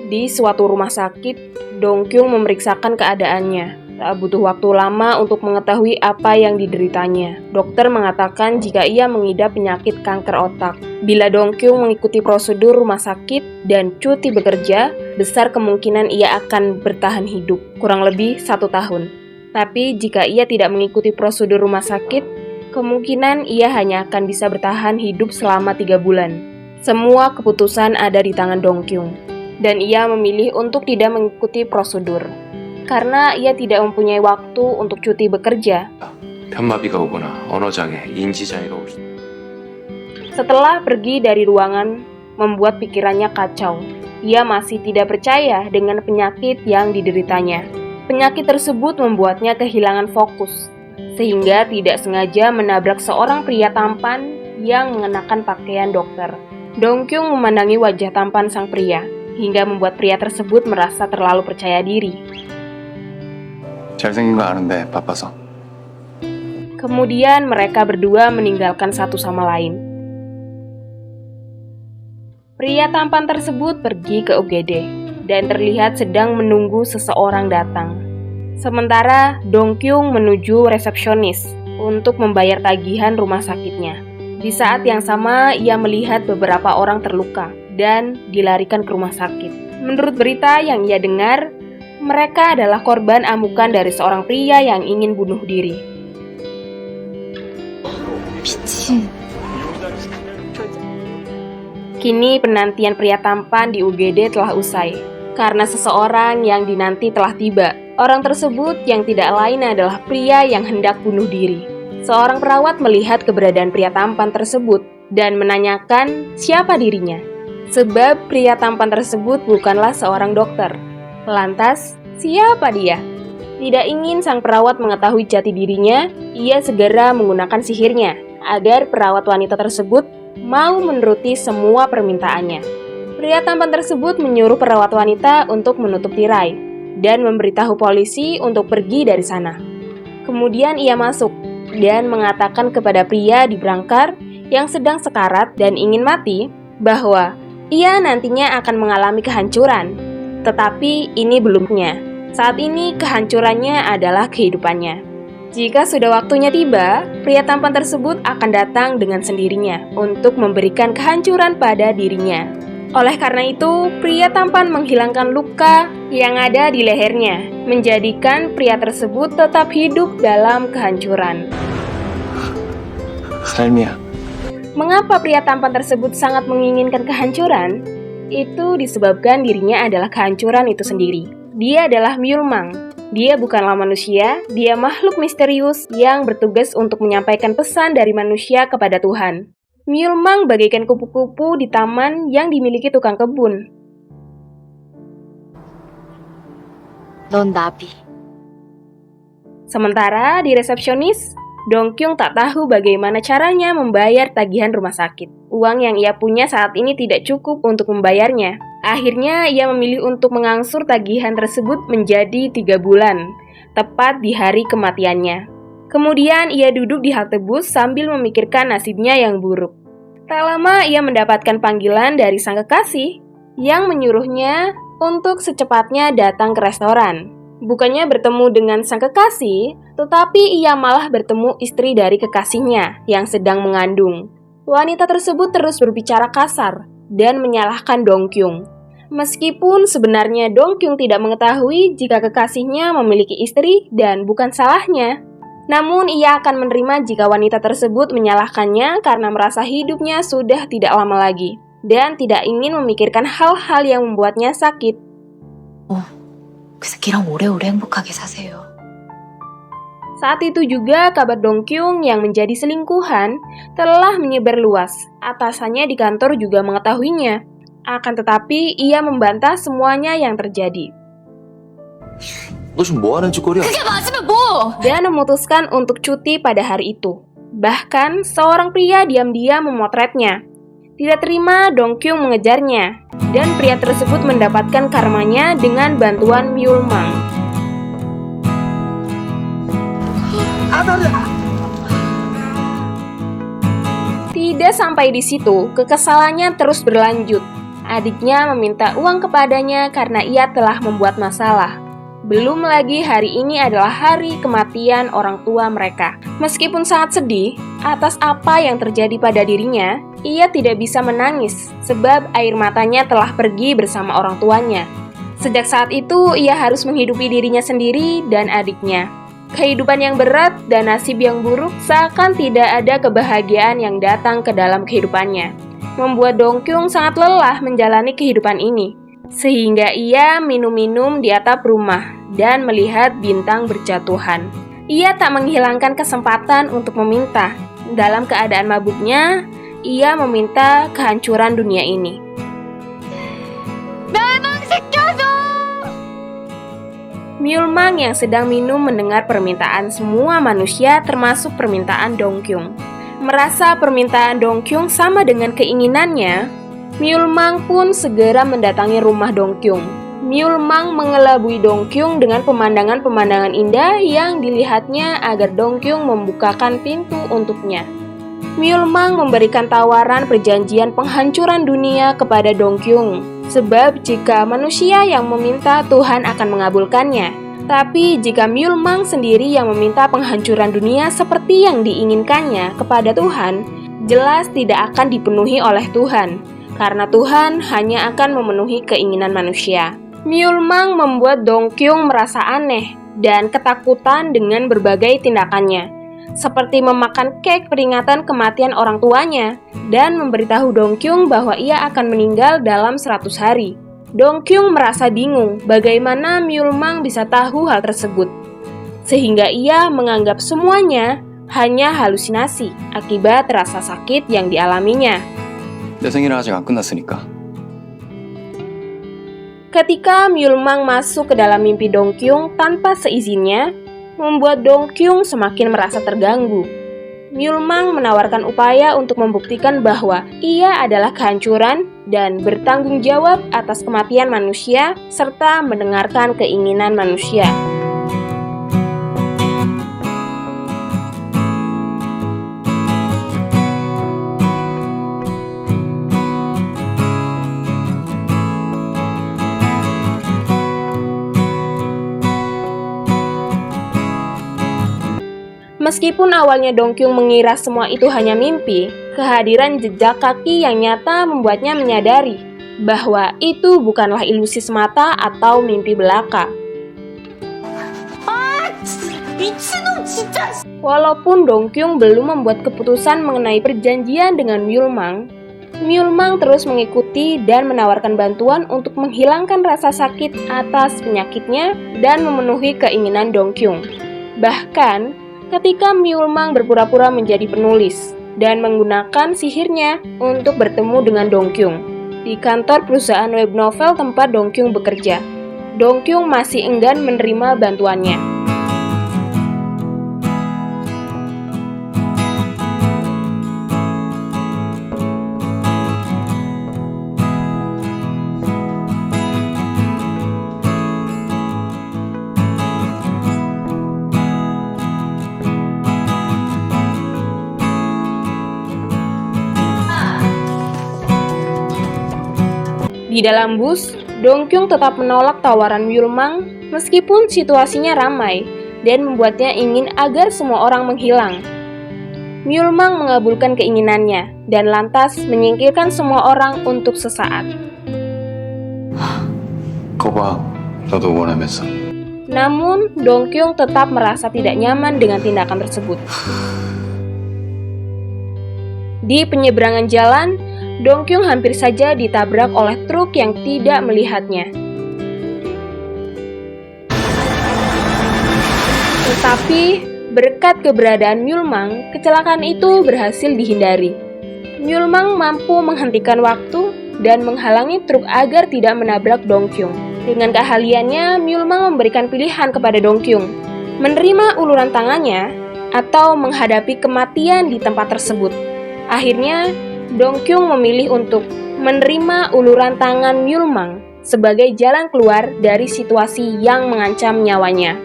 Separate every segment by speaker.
Speaker 1: Di suatu rumah sakit, Dong Kyung memeriksakan keadaannya. Tak butuh waktu lama untuk mengetahui apa yang dideritanya. Dokter mengatakan jika ia mengidap penyakit kanker otak. Bila Dong Kyung mengikuti prosedur rumah sakit dan cuti bekerja, besar kemungkinan ia akan bertahan hidup, kurang lebih 1 tahun. Tapi jika ia tidak mengikuti prosedur rumah sakit, kemungkinan ia hanya akan bisa bertahan hidup selama 3 bulan. Semua keputusan ada di tangan Dong Kyung. Dan ia memilih untuk tidak mengikuti prosedur karena ia tidak mempunyai waktu untuk cuti bekerja.
Speaker 2: 편마비가 오거나 언어장애, 인지장애가 올 수.
Speaker 1: Setelah pergi dari ruangan, membuat pikirannya kacau. Ia masih tidak percaya dengan penyakit yang dideritanya. Penyakit tersebut membuatnya kehilangan fokus, sehingga tidak sengaja menabrak seorang pria tampan yang mengenakan pakaian dokter. Dong Kyung memandangi wajah tampan sang pria, hingga membuat pria tersebut merasa terlalu percaya diri.
Speaker 2: 잘생긴 거 아는데 바빠서.
Speaker 1: Kemudian mereka berdua meninggalkan satu sama lain. Pria tampan tersebut pergi ke UGD dan terlihat sedang menunggu seseorang datang. Sementara Dong Kyung menuju resepsionis untuk membayar tagihan rumah sakitnya. Di saat yang sama, ia melihat beberapa orang terluka dan dilarikan ke rumah sakit. Menurut berita yang ia dengar, mereka adalah korban amukan dari seorang pria yang ingin bunuh diri. Kini penantian pria tampan di UGD telah usai, karena seseorang yang dinanti telah tiba. Orang tersebut yang tidak lain adalah pria yang hendak bunuh diri. Seorang perawat melihat keberadaan pria tampan tersebut dan menanyakan siapa dirinya. Sebab pria tampan tersebut bukanlah seorang dokter. Lantas, siapa dia? Tidak ingin sang perawat mengetahui jati dirinya, ia segera menggunakan sihirnya agar perawat wanita tersebut mau menuruti semua permintaannya. Pria tampan tersebut menyuruh perawat wanita untuk menutup tirai dan memberitahu polisi untuk pergi dari sana. Kemudian ia masuk dan mengatakan kepada pria di brangkar yang sedang sekarat dan ingin mati bahwa ia nantinya akan mengalami kehancuran, tetapi ini belumnya. Saat ini kehancurannya adalah kehidupannya. Jika sudah waktunya tiba, pria tampan tersebut akan datang dengan sendirinya untuk memberikan kehancuran pada dirinya. Oleh karena itu, pria tampan menghilangkan luka yang ada di lehernya, menjadikan pria tersebut tetap hidup dalam kehancuran.
Speaker 2: 삶이야.
Speaker 1: Mengapa pria tampan tersebut sangat menginginkan kehancuran? Itu disebabkan dirinya adalah kehancuran itu sendiri. Dia adalah Myulmang. Dia bukanlah manusia, dia makhluk misterius yang bertugas untuk menyampaikan pesan dari manusia kepada Tuhan. Myulmang bagaikan kupu-kupu di taman yang dimiliki tukang kebun.
Speaker 3: 넌 나비.
Speaker 1: Sementara di resepsionis, Dong Kyung tak tahu bagaimana caranya membayar tagihan rumah sakit. Uang yang ia punya saat ini tidak cukup untuk membayarnya. Akhirnya ia memilih untuk mengangsur tagihan tersebut menjadi 3 bulan, tepat di hari kematiannya. Kemudian ia duduk di halte bus sambil memikirkan nasibnya yang buruk. Tak lama ia mendapatkan panggilan dari sang kekasih yang menyuruhnya untuk secepatnya datang ke restoran. Bukannya bertemu dengan sang kekasih, tetapi ia malah bertemu istri dari kekasihnya yang sedang mengandung. Wanita tersebut terus berbicara kasar dan menyalahkan Dong Kyung. Meskipun sebenarnya Dong Kyung tidak mengetahui jika kekasihnya memiliki istri dan bukan salahnya. Namun ia akan menerima jika wanita tersebut menyalahkannya karena merasa hidupnya sudah tidak lama lagi dan tidak ingin memikirkan hal-hal yang membuatnya sakit.
Speaker 3: 그 새끼랑 오래오래 행복하게 사세요.
Speaker 1: Saat itu juga kabar Dong Kyung yang menjadi selingkuhan telah menyebar luas. Atasannya di kantor juga mengetahuinya. Akan tetapi ia membantah semuanya yang terjadi.
Speaker 2: 너 지금 뭐 하는 짓거리야?
Speaker 3: 그게 맞으면 뭐?
Speaker 1: Dan memutuskan untuk cuti pada hari itu. Bahkan seorang pria diam-diam memotretnya. Tidak terima Dong Kyung mengejarnya, dan pria tersebut mendapatkan karmanya dengan bantuan Myulmang. Tidak sampai di situ, kekesalannya terus berlanjut. Adiknya meminta uang kepadanya karena ia telah membuat masalah. Belum lagi hari ini adalah hari kematian orang tua mereka. Meskipun sangat sedih atas apa yang terjadi pada dirinya, ia tidak bisa menangis sebab air matanya telah pergi bersama orang tuanya. Sejak saat itu, ia harus menghidupi dirinya sendiri dan adiknya. Kehidupan yang berat dan nasib yang buruk seakan tidak ada kebahagiaan yang datang ke dalam kehidupannya. Membuat Dongkyung sangat lelah menjalani kehidupan ini. Sehingga ia minum-minum di atap rumah dan melihat bintang berjatuhan. Ia tak menghilangkan kesempatan untuk meminta. Dalam keadaan mabuknya, ia meminta kehancuran dunia ini. Myulmang yang sedang minum mendengar permintaan semua manusia termasuk permintaan Dongkyung. Merasa permintaan Dongkyung sama dengan keinginannya, Myulmang pun segera mendatangi rumah Dongkyung. Myulmang mengelabui Dongkyung dengan pemandangan-pemandangan indah yang dilihatnya agar Dongkyung membukakan pintu untuknya. Myulmang memberikan tawaran perjanjian penghancuran dunia kepada Dongkyung. Sebab jika manusia yang meminta, Tuhan akan mengabulkannya. Tapi jika Myulmang sendiri yang meminta penghancuran dunia seperti yang diinginkannya kepada Tuhan, jelas tidak akan dipenuhi oleh Tuhan. Karena Tuhan hanya akan memenuhi keinginan manusia. Myulmang membuat Dongkyung merasa aneh dan ketakutan dengan berbagai tindakannya. Seperti memakan kek peringatan kematian orang tuanya dan memberitahu Dongkyung bahwa ia akan meninggal dalam 100 hari. Dongkyung merasa bingung bagaimana Myulmang bisa tahu hal tersebut. Sehingga ia menganggap semuanya hanya halusinasi akibat rasa sakit yang dialaminya.
Speaker 2: 내 생일은 아직 안 끝났으니까.
Speaker 1: Ketika Myulmang masuk ke dalam mimpi Dongkyung tanpa seizinnya, membuat Dongkyung semakin merasa terganggu. Myulmang menawarkan upaya untuk membuktikan bahwa ia adalah kehancuran dan bertanggung jawab atas kematian manusia serta mendengarkan keinginan manusia. Meskipun awalnya Dongkyung mengira semua itu hanya mimpi, kehadiran jejak kaki yang nyata membuatnya menyadari bahwa itu bukanlah ilusi semata atau mimpi belaka. Walaupun Dongkyung belum membuat keputusan mengenai perjanjian dengan Myulmang, Myulmang terus mengikuti dan menawarkan bantuan untuk menghilangkan rasa sakit atas penyakitnya dan memenuhi keinginan Dongkyung. Bahkan, ketika Myulmang berpura-pura menjadi penulis dan menggunakan sihirnya untuk bertemu dengan Dongkyung di kantor perusahaan web novel tempat Dongkyung bekerja, Dongkyung masih enggan menerima bantuannya. Di dalam bus, Dongkyung tetap menolak tawaran Myulmang meskipun situasinya ramai dan membuatnya ingin agar semua orang menghilang. Myulmang mengabulkan keinginannya dan lantas menyingkirkan semua orang untuk sesaat.
Speaker 2: 거봐, 너도 원하면서.
Speaker 1: Namun, Dongkyung tetap merasa tidak nyaman dengan tindakan tersebut. Di penyeberangan jalan, Dongkyung hampir saja ditabrak oleh truk yang tidak melihatnya. Tetapi, berkat keberadaan Myulmang, kecelakaan itu berhasil dihindari. Myulmang mampu menghentikan waktu dan menghalangi truk agar tidak menabrak Dongkyung. Dengan keahliannya, Myulmang memberikan pilihan kepada Dongkyung, menerima uluran tangannya atau menghadapi kematian di tempat tersebut. Akhirnya, Dongkyung memilih untuk menerima uluran tangan Myulmang sebagai jalan keluar dari situasi yang mengancam nyawanya.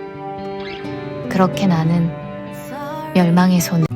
Speaker 3: 그렇게 나는 멸망의 손을